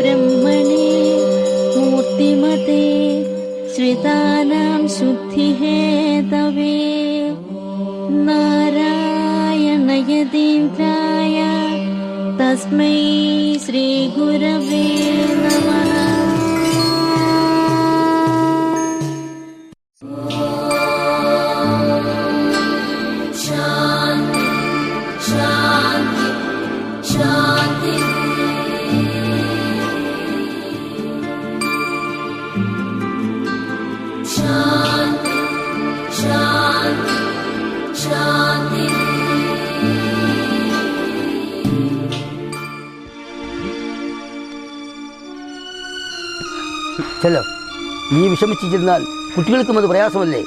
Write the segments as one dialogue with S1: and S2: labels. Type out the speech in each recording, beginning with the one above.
S1: ബ്രഹ്മണേ മൂർത്തിമതേ ശ്രിതാനാം ശുദ്ധിഹേതവേ നാരായണയതീന്ദ്രായ തസ്മൈ ശ്രീഗുരവേ നമഃ.
S2: ചെല്ലോ, നീ വിഷമിച്ചിരുന്നാൽ കുട്ടികൾക്കും അത് പ്രയാസമല്ലേ.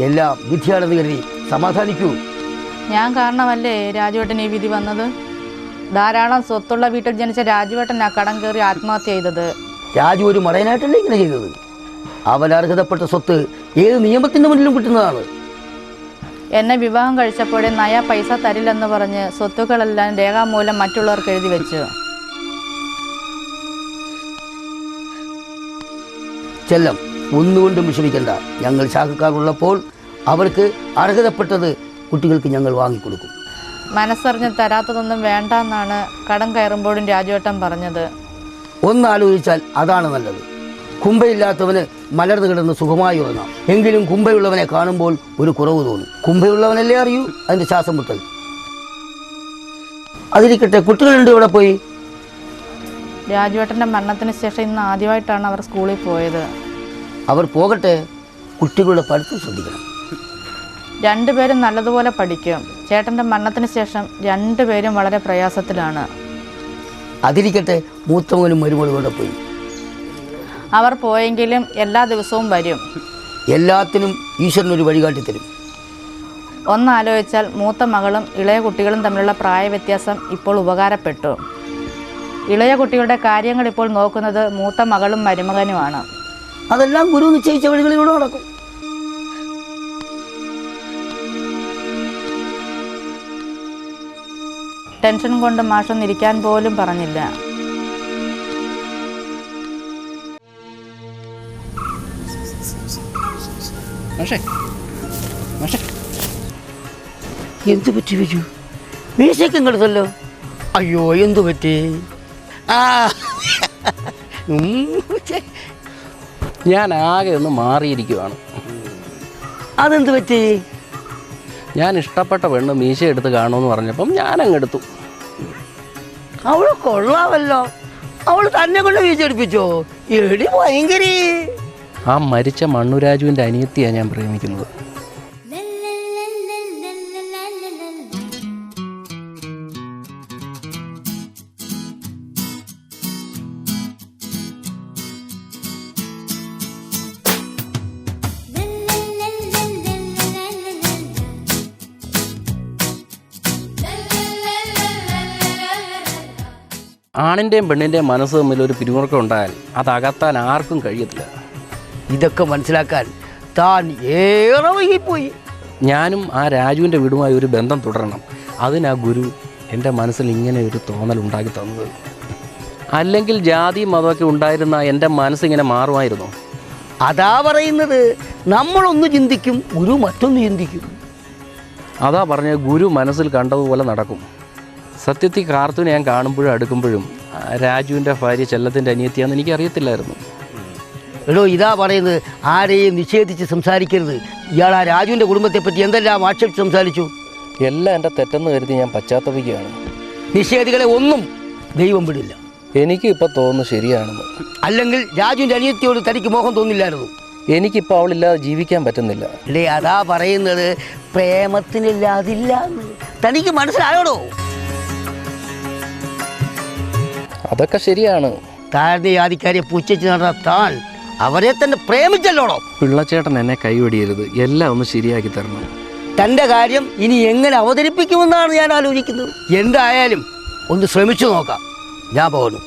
S2: എല്ലാം വിധിയാണെന്ന് കരുതി സമാധാനിക്കൂ.
S3: ഞാൻ കാരണമല്ലേ രാജുവേട്ടൻ ഈ വിധി വന്നത്? ധാരാളം സ്വത്തുള്ള വീട്ടിൽ ജനിച്ച രാജുവേട്ടൻ ആ കടം കയറി ആത്മഹത്യ ചെയ്തത്.
S2: രാജു ഒരു മടയനായിട്ടല്ലേ ഇങ്ങനെ ചെയ്തത്? അവൻ അർഹതപ്പെട്ട സ്വത്ത് ഏത് നിയമത്തിന്റെ മുന്നിലും കിട്ടുന്നതാണ്.
S3: എന്നെ വിവാഹം കഴിച്ചപ്പോഴേ നയാ പൈസ തരില്ലെന്ന് പറഞ്ഞ് സ്വത്തുക്കളെല്ലാം രേഖാമൂലം മറ്റുള്ളവർക്ക് എഴുതി വെച്ചു.
S2: ചെല്ലം, ഒന്നുകൊണ്ടും വിഷമിക്കണ്ട. ഞങ്ങൾ ശാഖക്കാരുള്ളപ്പോൾ അവർക്ക് അർഹതപ്പെട്ടത് കുട്ടികൾക്ക് ഞങ്ങൾ വാങ്ങിക്കൊടുക്കും.
S3: മനസ്സറിഞ്ഞ് തരാത്തതൊന്നും വേണ്ടെന്നാണ് കടം കയറുമ്പോഴും രാജുവേട്ടൻ പറഞ്ഞത്.
S2: ഒന്നാലോചിച്ചാൽ അതാണ് നല്ലത്. കുംഭയില്ലാത്തവന് മലർന്നു കിടന്ന് സുഖമായി ഉറങ്ങാം. എങ്കിലും കുംഭയുള്ളവനെ കാണുമ്പോൾ ഒരു കുറവ് തോന്നും. കുംഭയുള്ളവനല്ലേ അറിയൂ അതിൻ്റെ ശ്വാസം മുട്ടൽ. അതിരിക്കട്ടെ, കുട്ടികളുണ്ട് ഇവിടെ പോയി.
S3: രാജുവേട്ടൻ്റെ മരണത്തിന് ശേഷം ഇന്ന് ആദ്യമായിട്ടാണ് അവർ സ്കൂളിൽ പോയത്.
S2: അവർ പോകട്ടെ, കുട്ടികളുടെ പഠിത്തം ശ്രദ്ധിക്കണം.
S3: രണ്ടുപേരും നല്ലതുപോലെ പഠിക്കും. ചേട്ടൻ്റെ മരണത്തിന് ശേഷം രണ്ടുപേരും വളരെ പ്രയാസത്തിലാണ്.
S2: അതിരിക്കട്ടെ, മൂത്തമകനും മരുമകളും ഇവിടെ പോയി.
S3: അവർ പോയെങ്കിലും എല്ലാ ദിവസവും വരും.
S2: എല്ലാത്തിനും ഈശ്വരനൊരു വഴികാട്ടി തരും.
S3: ഒന്നാലോചിച്ചാൽ മൂത്ത മകളും ഇളയ കുട്ടികളും തമ്മിലുള്ള പ്രായ വ്യത്യാസം ഇപ്പോൾ ഉപകാരപ്പെട്ടു. ഇളയ കുട്ടികളുടെ കാര്യങ്ങൾ ഇപ്പോൾ നോക്കുന്നത് മൂത്ത മകളും മരുമകനുമാണ്.
S2: അതെല്ലാം ഗുരു നിശ്ചയിച്ച വഴികളിലൂടെ നടക്കും.
S3: ടെൻഷൻ കൊണ്ട് മാഷൊന്നും ഇരിക്കാൻ പോലും പറഞ്ഞില്ല.
S2: എന്തു പറ്റി വെച്ചു? മീശയ്ക്കും കെടുത്തല്ലോ. അയ്യോ, എന്തു പറ്റി?
S4: ഞാൻ ആകെ ഒന്ന് മാറിയിരിക്കുവാണ്.
S2: അതെന്ത് പറ്റി?
S4: ഞാൻ ഇഷ്ടപ്പെട്ട പെണ്ണ് മീശ എടുത്ത് കാണുമെന്ന് പറഞ്ഞപ്പം ഞാനങ്ങ് എടുത്തു.
S2: അവള് കൊള്ളാമല്ലോ. അവള് തന്നെ കൊണ്ട് മീശ എടുപ്പിച്ചോ? എടി ഭയങ്കര.
S4: ആ മരിച്ച മണ്ണുരാജുവിൻ്റെ അനിയത്തിയാണ് ഞാൻ പ്രേമിക്കുന്നത്. ആണിൻ്റെയും പെണ്ണിൻ്റെയും മനസ്സ് തമ്മിൽ ഒരു പിരിമുറുക്കം ഉണ്ടായാൽ അത് അകത്താൻ ആർക്കും കഴിയത്തില്ല.
S2: ഇതൊക്കെ മനസ്സിലാക്കാൻ താൻ ഏറെ വൈകിപ്പോയി.
S4: ഞാനും ആ രാജുവിൻ്റെ വീടുമായി ഒരു ബന്ധം തുടരണം. അതിനാ ഗുരു എൻ്റെ മനസ്സിൽ ഇങ്ങനെ ഒരു തോന്നൽ ഉണ്ടാക്കി തന്നത്. അല്ലെങ്കിൽ ജാതി മതമൊക്കെ ഉണ്ടായിരുന്ന എൻ്റെ മനസ്സിങ്ങനെ മാറുമായിരുന്നു.
S2: അതാ പറയുന്നത്, നമ്മളൊന്ന് ചിന്തിക്കും, ഗുരു മറ്റൊന്ന് ചിന്തിക്കും.
S4: അതാ പറഞ്ഞ ഗുരു മനസ്സിൽ കണ്ടതുപോലെ നടക്കും. സത്യത്തിൽ കാർത്തൂനെ ഞാൻ കാണുമ്പോഴും അടുക്കുമ്പോഴും രാജുവിൻ്റെ ഭാര്യ ചെല്ലത്തിൻ്റെ അനിയത്തിയാണെന്ന് എനിക്കറിയത്തില്ലായിരുന്നു.
S2: എടോ, ഇതാ പറയുന്നത്, ആരെയും നിഷേധിച്ച് സംസാരിക്കരുത്. ഇയാൾ ആ രാജുവിൻ്റെ കുടുംബത്തെപ്പറ്റി എന്തെല്ലാം ആക്ഷേപിച്ച് സംസാരിച്ചു.
S4: എല്ലാം എൻ്റെ തെറ്റെന്ന് കരുതി ഞാൻ പശ്ചാത്തപിക്കുകയാണ്.
S2: നിഷേധികളെ ഒന്നും ദൈവം വിടില്ല.
S4: എനിക്കും ഇപ്പോൾ തോന്നുന്നു ശരിയാണെന്ന്.
S2: അല്ലെങ്കിൽ രാജുവിൻ്റെ അനിയത്തിയോട് തനിക്ക് മോഹം തോന്നില്ലായിരുന്നു.
S4: എനിക്കിപ്പോൾ അവളില്ലാതെ ജീവിക്കാൻ പറ്റുന്നില്ല.
S2: ഇല്ലേ, അതാ പറയുന്നത്, പ്രേമത്തിനില്ലാതില്ല. തനിക്ക് മനസ്സിലായോടോ?
S4: അതൊക്കെ ശരിയാണ്.
S2: താഴ്ന്ന ജാതിക്കാരെ പുച്ഛിച്ച് നടന്ന താൻ അവരെ തന്നെ പ്രേമിച്ചല്ലോടോ.
S4: പിള്ളച്ചേട്ടൻ എന്നെ കൈവടിയരുത്, എല്ലാം ഒന്ന് ശരിയാക്കി തരണം.
S2: തൻ്റെ കാര്യം ഇനി എങ്ങനെ അവതരിപ്പിക്കുമെന്നാണ് ഞാൻ ആലോചിക്കുന്നത്. എന്തായാലും ഒന്ന് ശ്രമിച്ചു നോക്കാം. ഞാൻ പോകുന്നു.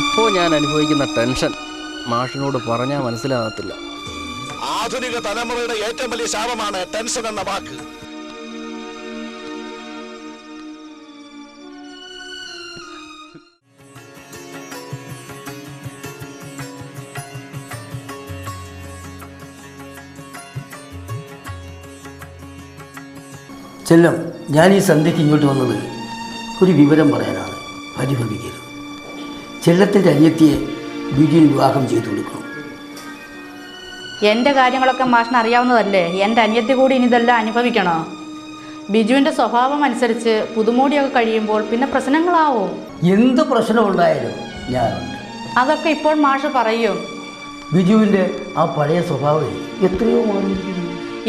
S4: ഇപ്പോൾ ഞാൻ അനുഭവിക്കുന്ന ടെൻഷൻ മാഷിനോട് പറഞ്ഞാൽ മനസ്സിലാകത്തില്ല.
S5: ആധുനിക തലമുറയുടെ ഏറ്റവും വലിയ ശാപമാണ് ടെൻഷൻ എന്ന വാക്ക്.
S2: ചെല്ലം, ഞാൻ ഈ സന്ധ്യയ്ക്ക് ഇങ്ങോട്ട് വന്നത് ഒരു വിവരം പറയാനാണ്. പരിഭവിക്കരുത്. ചെല്ലത്തിൻ്റെ അനിയത്തിയെ ബിജുവിന് വിവാഹം ചെയ്തു കൊടുക്കണം.
S3: എൻ്റെ കാര്യങ്ങളൊക്കെ മാഷിന് അറിയാവുന്നതല്ലേ? എൻ്റെ അനിയത്തി കൂടി ഇനി ഇതെല്ലാം അനുഭവിക്കണോ? ബിജുവിൻ്റെ സ്വഭാവം അനുസരിച്ച് പുതുമോടിയൊക്കെ കഴിയുമ്പോൾ പിന്നെ പ്രശ്നങ്ങളാവും.
S2: എന്ത് പ്രശ്നമുണ്ടായാലും ഞാനുണ്ട്.
S3: അതൊക്കെ ഇപ്പോൾ മാഷ് പറയും.
S2: ബിജുവിൻ്റെ ആ പഴയ സ്വഭാവം എത്രയോ മാറിയിരിക്കുന്നു.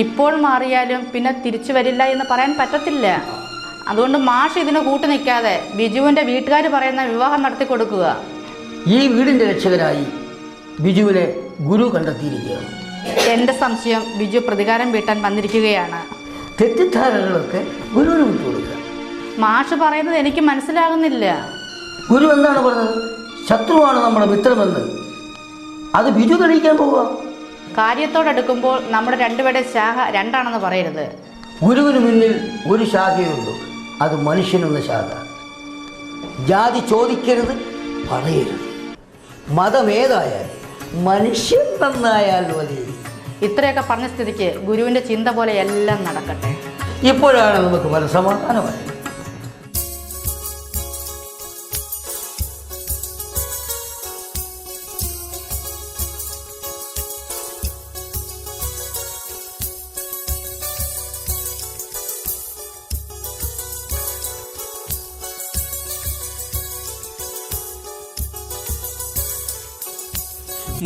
S3: ഇപ്പോൾ മാറിയാലും പിന്നെ തിരിച്ചു വരില്ല എന്ന് പറയാൻ പറ്റത്തില്ല. അതുകൊണ്ട് മാഷ് ഇതിന് കൂട്ടു നിൽക്കാതെ ബിജുവിൻ്റെ വീട്ടുകാർ പറയുന്ന വിവാഹം നടത്തി കൊടുക്കുക.
S2: ഈ വീടിൻ്റെ രക്ഷകനായി ബിജുവിനെ ഗുരു കണ്ടെത്തിയിരിക്കുകയാണ്.
S3: എൻ്റെ സംശയം ബിജു പ്രതികാരം വീട്ടാൻ വന്നിരിക്കുകയാണ്.
S2: തെറ്റിദ്ധാരണകളൊക്കെ ഗുരുവിന് വിട്ടുകൊടുക്കുക.
S3: മാഷ് പറയുന്നത് എനിക്ക് മനസ്സിലാകുന്നില്ല.
S2: ഗുരു എന്താണ് പറഞ്ഞത്? ശത്രുവാണ് നമ്മുടെ മിത്രമെന്ന്. അത് ബിജു തെളിയിക്കാൻ പോവുക.
S3: കാര്യത്തോടെടുക്കുമ്പോൾ നമ്മുടെ രണ്ടുപേരുടെ ശാഖ രണ്ടാണെന്ന് പറയരുത്.
S2: ഗുരുവിന് മുന്നിൽ ഒരു ശാഖയുള്ളൂ, അത് മനുഷ്യനെന്ന ശാഖ. ജാതി ചോദിക്കരുത്, പറയരുത്. മതമേതായാലും മനുഷ്യൻ നന്നായാൽ മതി.
S3: ഇത്രയൊക്കെ പറഞ്ഞ സ്ഥിതിക്ക് ഗുരുവിൻ്റെ ചിന്ത പോലെ എല്ലാം നടക്കട്ടെ.
S2: ഇപ്പോഴാണ് നമുക്ക് മനസ്സമാധാനമായി.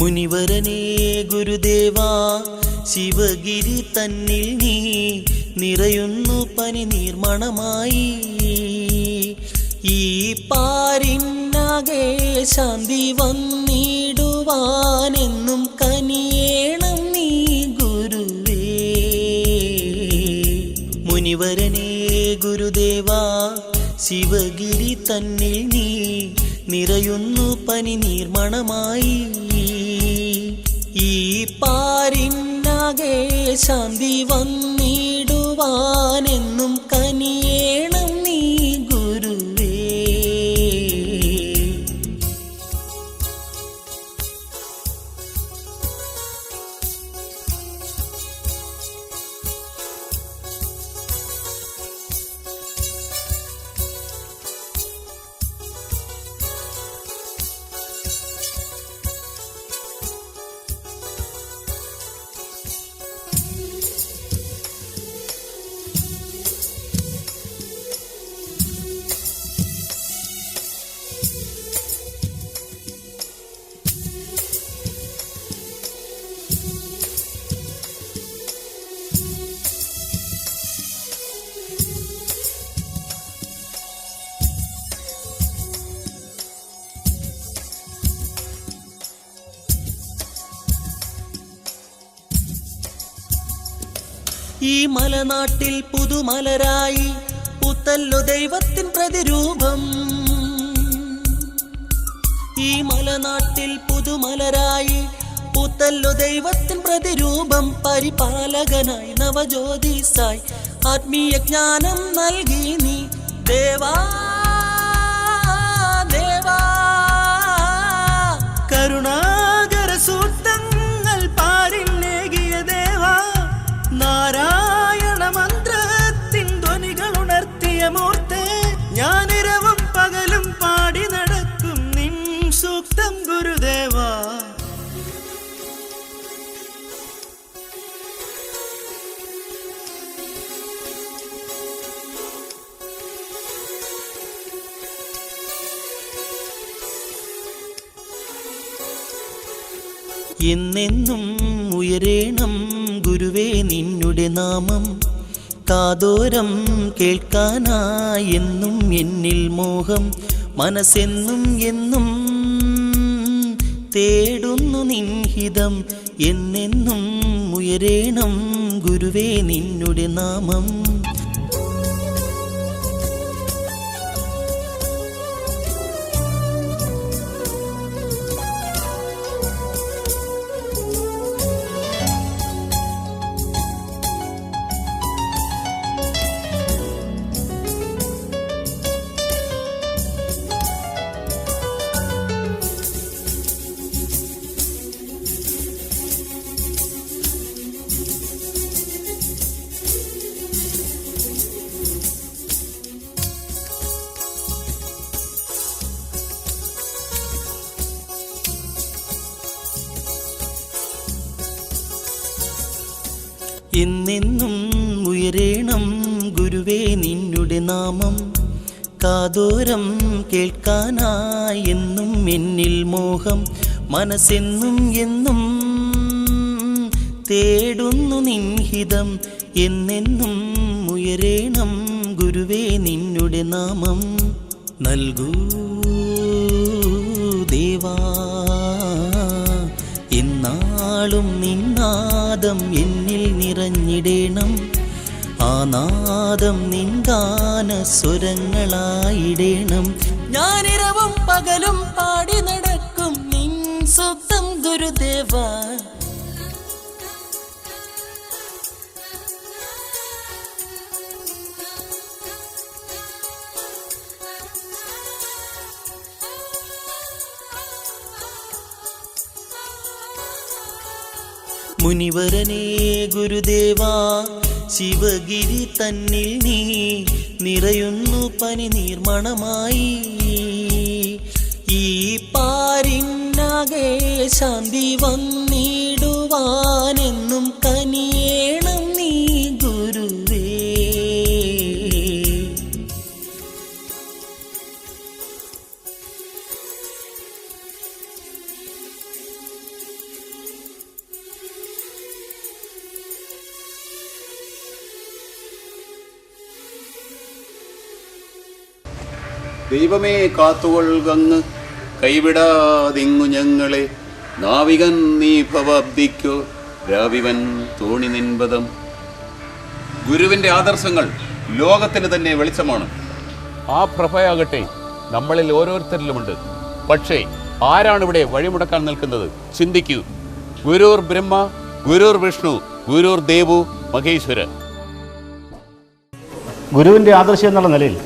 S6: മുനിവരനേ ഗുരുദേവാ, ശിവഗിരി തന്നിൽ നീ നിറയുന്നു പനി നീർമണമായി. ഈ പാരിന്നാകെ ശാന്തി വന്നിടുവാനെന്നും കനിയേണം നീ ഗുരുവേ. മുനിവരനേ ഗുരുദേവാ, ശിവഗിരി തന്നിൽ നീ നിറയുന്നു പനി നീർമണമായി. ഈ പാരിന്നാകെ ശാന്തി വന്നിടുവാനെന്നും കനിയേണം നീ ഗുരുവേ. ഈ മലനാട്ടിൽ പുതുമലരായി പൂത്തല്ലോ ദൈവത്തിൻ പ്രതിരൂപം. ഈ മലനാട്ടിൽ പുതുമലരായി പൂത്തല്ലോ ദൈവത്തിൻ പ്രതിരൂപം. പരിപാലകനായി നവജ്യോതിസായി ആത്മീയ ജ്ഞാനം നൽകി നീ ദേവാ ദേവാ. കരുണാകര സൂക്തങ്ങൾ പാരിന്നേകിയ ദേവാ, നാരായണ മന്ത്രത്തിൻ ധ്വനികൾ ഉണർത്തിയ മൂർത്തേ, ഞാനിരവും പകലും പാടി നടക്കും നിൻ സൂക്തം ഗുരുദേവാ. എന്നെന്നും ഉയരേണം ഗുരുവേ നിന്നുടെ നാമം. കാതോരം കേൾക്കാനായി എന്നും എന്നിൽ മോഹം. മനസ്സെന്നും എന്നും തേടുന്നു നിൻഹിതം. എന്നെന്നും ഉയരേണം ഗുരുവേ നിന്നുടെ നാമം. എന്നെന്നും ഉയരേണം ഗുരുവേ നിന്നുടെ നാമം. കാതോരം കേൾക്കാനായി എന്നും എന്നിൽ മോഹം. മനസ്സെന്നും എന്നും തേടുന്നു നിൻഹിതം. എന്നെന്നും ഉയരേണം ഗുരുവേ നിന്നുടെ നാമം. നൽകൂ ദേവാ എന്നാളും നിന്നാദം എന്നിൽ നിറഞ്ഞിടേണം. ആ നാദം നിൻ ഗാനസ്വരങ്ങളായിടേണം. ഞാനിരവും പകലും പാടി നടക്കും നിൻ സ്വന്തം ഗുരുദേവ. മുനിവരനേ ഗുരുദേവാ ശിവഗിരി തന്നിൽ നീ നിറയുന്നു പനി നീർമണമായി. ഈ പാരിന്നാകെ ശാന്തി വന്നിടുവാനെന്നും കനിയേണം നീ ഗുരുവേ.
S7: ദൈവമേ കാത്തുകൊള്ളുകങ്ങ് കൈവിടാതിങ്ങു ഞങ്ങളെ. നാവികൻ നീ ഭവാബ്ദിക്കോ രാവിവൻ തോണി നിൻപദം. ഗുരുവിൻ്റെ ആദർശങ്ങൾ ലോകത്തിന് തന്നെ വെളിച്ചമാണ്.
S8: ആ പ്രഭയാകട്ടെ നമ്മളിൽ ഓരോരുത്തരിലുമുണ്ട്. പക്ഷേ ആരാണ് ഇവിടെ വഴിമുടക്കാൻ നിൽക്കുന്നത്? ചിന്തിക്കൂ. ഗുരുർ ബ്രഹ്മ, ഗുരുർ വിഷ്ണു, ഗുരുർ ദേവു മഹേശ്വരൻ.
S9: ഗുരുവിൻ്റെ ആദർശം എന്നുള്ള നിലയിൽ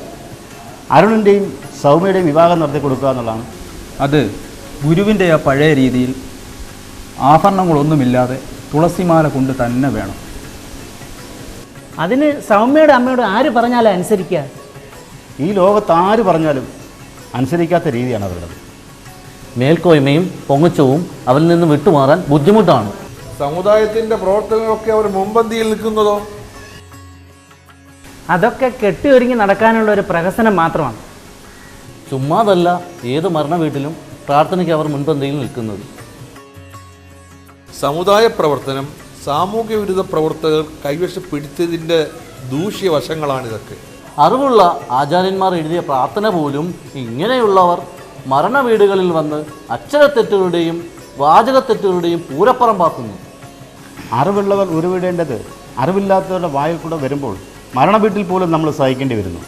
S9: അരുണിൻ്റെയും സൗമ്യയുടെയും വിവാഹം നടത്തി കൊടുക്കുക എന്നുള്ളതാണ്.
S10: അത് ഗുരുവിൻ്റെ ആ പഴയ രീതിയിൽ ആഭരണങ്ങളൊന്നുമില്ലാതെ തുളസിമാല കൊണ്ട് തന്നെ വേണം.
S11: അതിന് സൗമ്യയുടെ അമ്മയോട് ആര് പറഞ്ഞാലും അനുസരിക്കുക?
S9: ഈ ലോകത്ത് ആര് പറഞ്ഞാലും അനുസരിക്കാത്ത രീതിയാണ് അവരുടേത്.
S2: മേൽക്കോയ്മയും പൊങ്ങച്ചവും അവരിൽ നിന്ന് വിട്ടുമാറാൻ ബുദ്ധിമുട്ടാണ്.
S12: സമുദായത്തിൻ്റെ പ്രവർത്തനങ്ങളൊക്കെ അവർ മുൻപന്തിയിൽ നിൽക്കുന്നതോ?
S11: അതൊക്കെ കെട്ടിയൊരുങ്ങി നടക്കാനുള്ള ഒരു പ്രഹസനം മാത്രമാണ്.
S2: ചുമ്മാതല്ല ഏത് മരണ വീട്ടിലും പ്രാർത്ഥനയ്ക്ക് അവർ മുൻപന്തിയിൽ നിൽക്കുന്നത്.
S12: സമുദായ പ്രവർത്തനം സാമൂഹ്യ വിരുദ്ധ പ്രവർത്തകർ കൈവശപ്പെടുത്തിയതിൻ്റെ ദൂഷ്യവശങ്ങളാണിതൊക്കെ.
S2: അറിവുള്ള ആചാര്യന്മാർ എഴുതിയ പ്രാർത്ഥന പോലും ഇങ്ങനെയുള്ളവർ മരണ വീടുകളിൽ വന്ന് അക്ഷരത്തെറ്റുകളുടെയും വാചകത്തെറ്റുകളുടെയും പൂരപ്പറമ്പാക്കുന്നു.
S9: അറിവുള്ളവർ ഉരുവിടേണ്ടത് അറിവില്ലാത്തവരുടെ വായിൽ കൂടെ വരുമ്പോൾ മരണ വീട്ടിൽ പോലും നമ്മൾ സഹിക്കേണ്ടി വരുന്നു.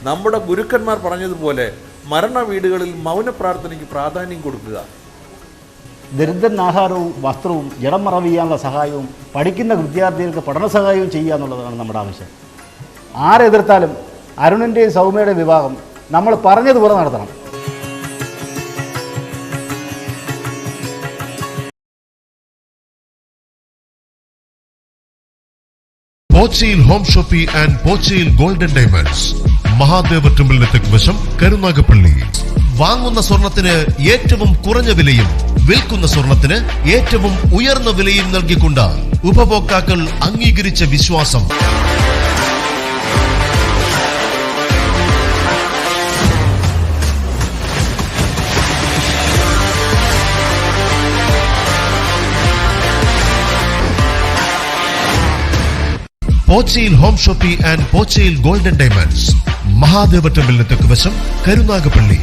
S12: നമ്മുടെ ഗുരുക്കന്മാർ പറഞ്ഞതുപോലെ മരണ വീടുകളിൽ മൗന പ്രാർത്ഥനയ്ക്ക് പ്രാധാന്യം കൊടുക്കുക.
S9: ദരിദ്രന് ആഹാരവും വസ്ത്രവും ജഡം മറവിയാനുള്ള സഹായവും പഠിക്കുന്ന വിദ്യാർത്ഥികൾക്ക് പഠന സഹായവും ചെയ്യുക എന്നുള്ളതാണ് നമ്മുടെ ആവശ്യം. ആരെതിർത്താലും അരുണിൻ്റെയും സൗമ്യയുടെയും വിവാഹം നമ്മൾ പറഞ്ഞതുപോലെ നടത്തണം.
S13: Pochayil Home Shoppe and Pochayil Golden Diamonds, Mahadeva ടെമ്പിളിന് തെക്കുവശം, കരുനാഗപ്പള്ളി. വാങ്ങുന്ന സ്വർണത്തിന് ഏറ്റവും കുറഞ്ഞ വിലയും വിൽക്കുന്ന സ്വർണത്തിന് ഏറ്റവും ഉയർന്ന വിലയും നൽകിക്കൊണ്ട് ഉപഭോക്താക്കൾ അംഗീകരിച്ച വിശ്വാസം. Pochayil Home Shoppe and Pochayil Golden Diamonds, Mahadeva ടെമ്പിളിന് തെക്കുവശം, കരുനാഗപ്പള്ളി.